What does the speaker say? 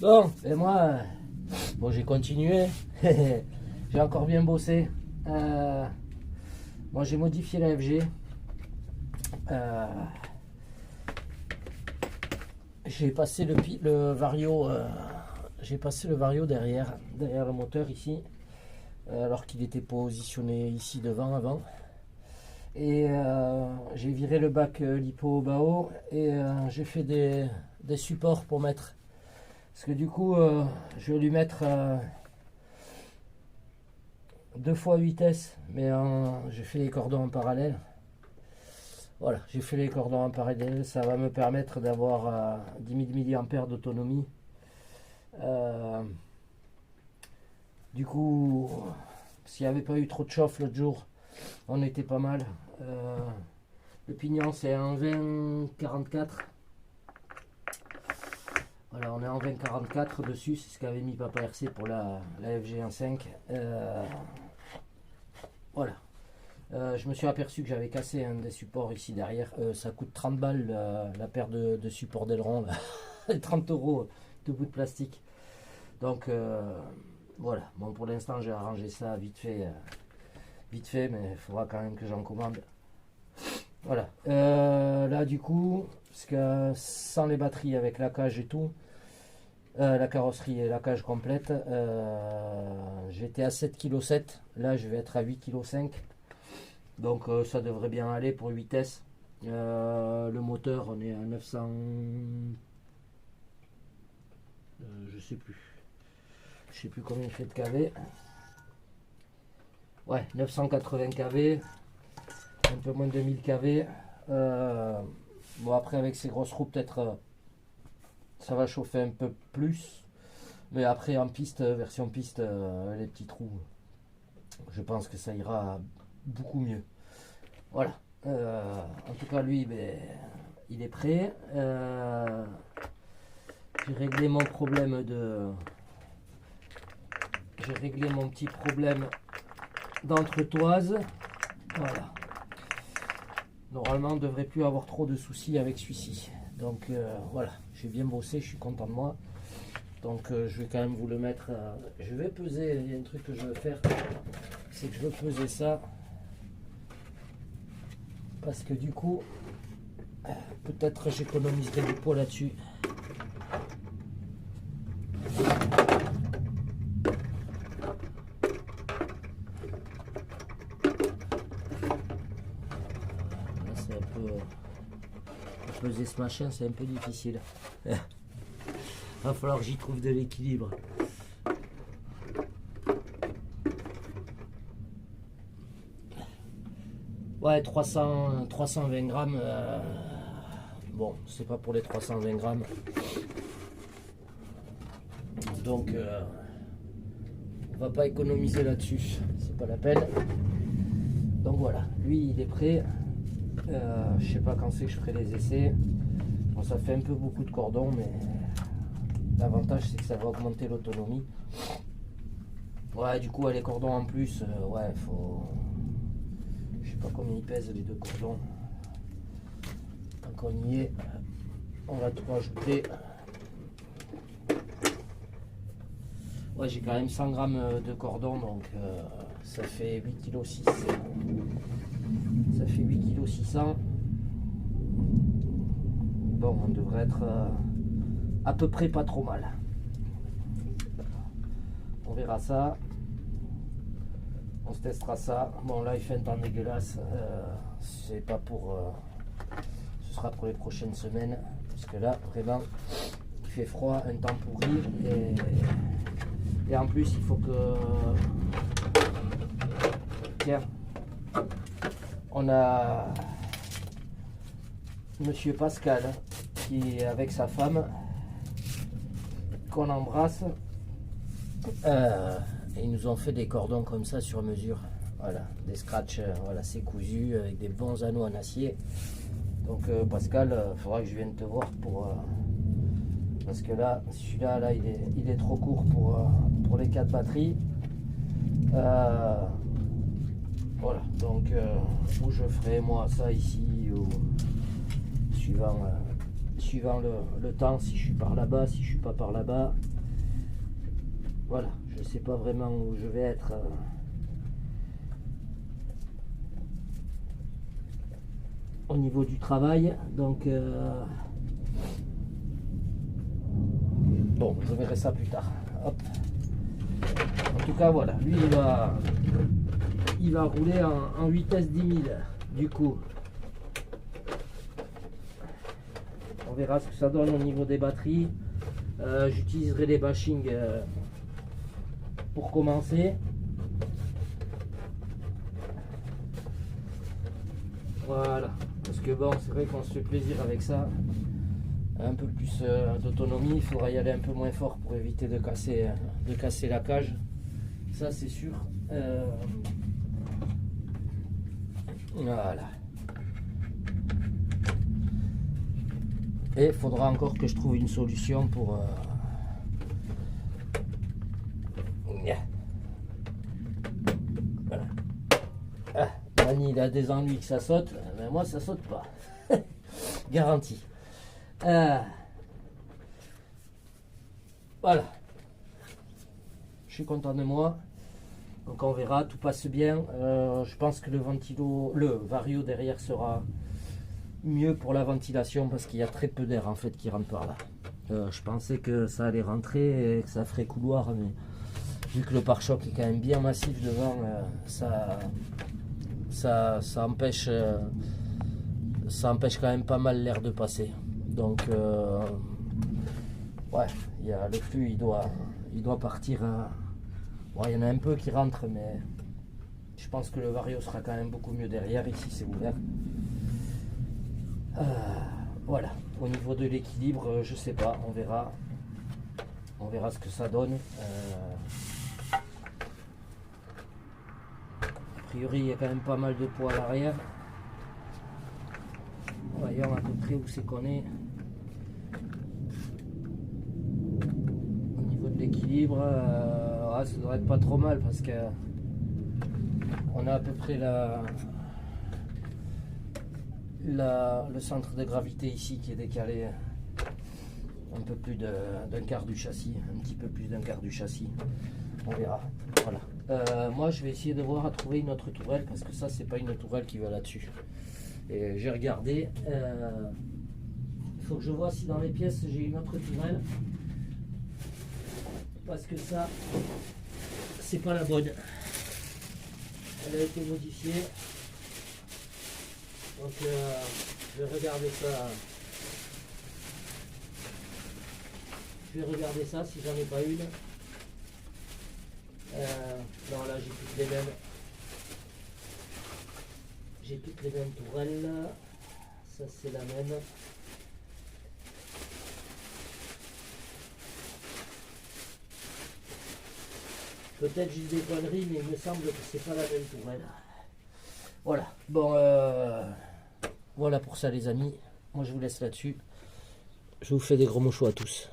Bon, et moi, bon, j'ai continué. J'ai encore bien bossé. Moi, j'ai modifié la FG. Euh, j'ai passé le vario. J'ai passé le vario derrière le moteur ici, alors qu'il était positionné ici devant avant. Et j'ai viré le bac lipo bao et j'ai fait des supports pour mettre. Parce que du coup, je vais lui mettre 2 fois vitesse, mais j'ai fait les cordons en parallèle. Voilà, j'ai fait les cordons en parallèle, ça va me permettre d'avoir 10 000 mAh d'autonomie. Du coup, s'il n'y avait pas eu trop de chauffe l'autre jour, on était pas mal. Le pignon c'est un 20-44. Voilà, on est en 20-44 dessus, c'est ce qu'avait mis Papa RC pour la FG 1.5. Voilà. Je me suis aperçu que j'avais cassé un des supports ici derrière. Ça coûte 30 balles la paire de supports d'aileron, 30 euros de bout de plastique. Donc voilà. Bon, pour l'instant j'ai arrangé ça vite fait, mais il faudra quand même que j'en commande. Voilà. Là du coup, parce que sans les batteries, avec la cage et tout, la carrosserie et la cage complète, j'étais à 7,7 kg. Là je vais être à 8,5 kg. Donc ça devrait bien aller pour vitesse. Le moteur, on est à 900. Je sais plus. Je sais plus combien il fait de kV. Ouais, 980 kV. Un peu moins de 1000 kV. Bon, après, avec ces grosses roues, peut-être ça va chauffer un peu plus. Mais après, en piste, version piste, les petits trous, je pense que ça ira beaucoup mieux. Voilà. En tout cas, lui, il est prêt. J'ai réglé mon problème de. J'ai réglé mon petit problème d'entretoise. Voilà. Normalement, on ne devrait plus avoir trop de soucis avec celui-ci. Donc voilà, j'ai bien bossé, je suis content de moi. Donc je vais quand même vous le mettre. Je vais peser. Il y a un truc que je veux faire, c'est que je veux peser ça. Parce que du coup, peut-être j'économiserai du poids là-dessus. C'est un peu... peser ce machin, c'est un peu difficile. Va falloir que j'y trouve de l'équilibre. Ouais, 320 grammes. Bon, c'est pas pour les 320 grammes. Donc, on va pas économiser là-dessus. C'est pas la peine. Donc voilà, lui il est prêt. Je sais pas quand c'est que je ferai les essais. Bon, ça fait un peu beaucoup de cordons, mais l'avantage c'est que ça va augmenter l'autonomie. Ouais, du coup, les cordons en plus, ouais, faut. Je sais pas combien ils pèsent les deux cordons. Tant qu'on y est, on va tout rajouter. Ouais, j'ai quand même 100 grammes de cordon, donc ça fait 8,6 kg. Ça fait 8,6 kg. Bon, on devrait être à peu près pas trop mal. On verra ça. On se testera ça. Bon, là il fait un temps dégueulasse. C'est pas pour. Ce sera pour les prochaines semaines. Parce que là, vraiment, il fait froid, un temps pourri. Et en plus, il faut que. Tiens. On a Monsieur Pascal qui est avec sa femme, qu'on embrasse. Et ils nous ont fait des cordons comme ça sur mesure. Voilà, des scratchs, voilà, c'est cousu avec des bons anneaux en acier. Donc Pascal, il faudra que je vienne te voir pour parce que là, celui-là, là, il est trop court pour les 4 batteries. Voilà, donc où je ferai moi ça ici, ou suivant le temps, si je suis par là-bas, si je suis pas par là-bas. Voilà, je sais pas vraiment où je vais être. Au niveau du travail, donc bon, je verrai ça plus tard. Hop. En tout cas, voilà, lui il va rouler en vitesse 10 000. Du coup, on verra ce que ça donne au niveau des batteries. J'utiliserai les bashings pour commencer. Voilà, parce que bon, c'est vrai qu'on se fait plaisir avec ça. Un peu plus d'autonomie, il faudra y aller un peu moins fort pour éviter de casser la cage. Ça, c'est sûr. Voilà. Et il faudra encore que je trouve une solution pour... Voilà. Ah, Mani, il a des ennuis que ça saute, mais moi ça saute pas. Garanti. Voilà. Je suis content de moi. Donc on verra, tout passe bien. Je pense que le Vario derrière sera mieux pour la ventilation parce qu'il y a très peu d'air en fait qui rentre par là. Je pensais que ça allait rentrer et que ça ferait couloir, mais vu que le pare-choc est quand même bien massif devant, ça empêche quand même pas mal l'air de passer. Donc ouais, le flux il doit partir. Bon, il y en a un peu qui rentrent, mais je pense que le Vario sera quand même beaucoup mieux derrière. Ici c'est ouvert. Voilà, au niveau de l'équilibre, je sais pas, on verra ce que ça donne. A priori, il y a quand même pas mal de poids à l'arrière. Voyons à peu près où c'est qu'on est. Au niveau de l'équilibre, ça devrait être pas trop mal parce que on a à peu près le centre de gravité ici qui est décalé un peu plus d'un quart du châssis, un petit peu plus d'un quart du châssis. On verra. Voilà. Moi je vais essayer de voir à trouver une autre tourelle parce que ça c'est pas une tourelle qui va là-dessus. Et j'ai regardé. Il faut que je vois si dans les pièces j'ai une autre tourelle. Parce que ça c'est pas la bonne. Elle a été modifiée. Donc je vais regarder ça. Je vais regarder ça si j'en ai pas une. Non, là j'ai toutes les mêmes. J'ai toutes les mêmes tourelles. Ça c'est la même. Peut-être j'ai des conneries, mais il me semble que c'est pas la même tourelle. Voilà. Bon, voilà pour ça les amis. Moi je vous laisse là-dessus. Je vous fais des gros mouchoirs à tous.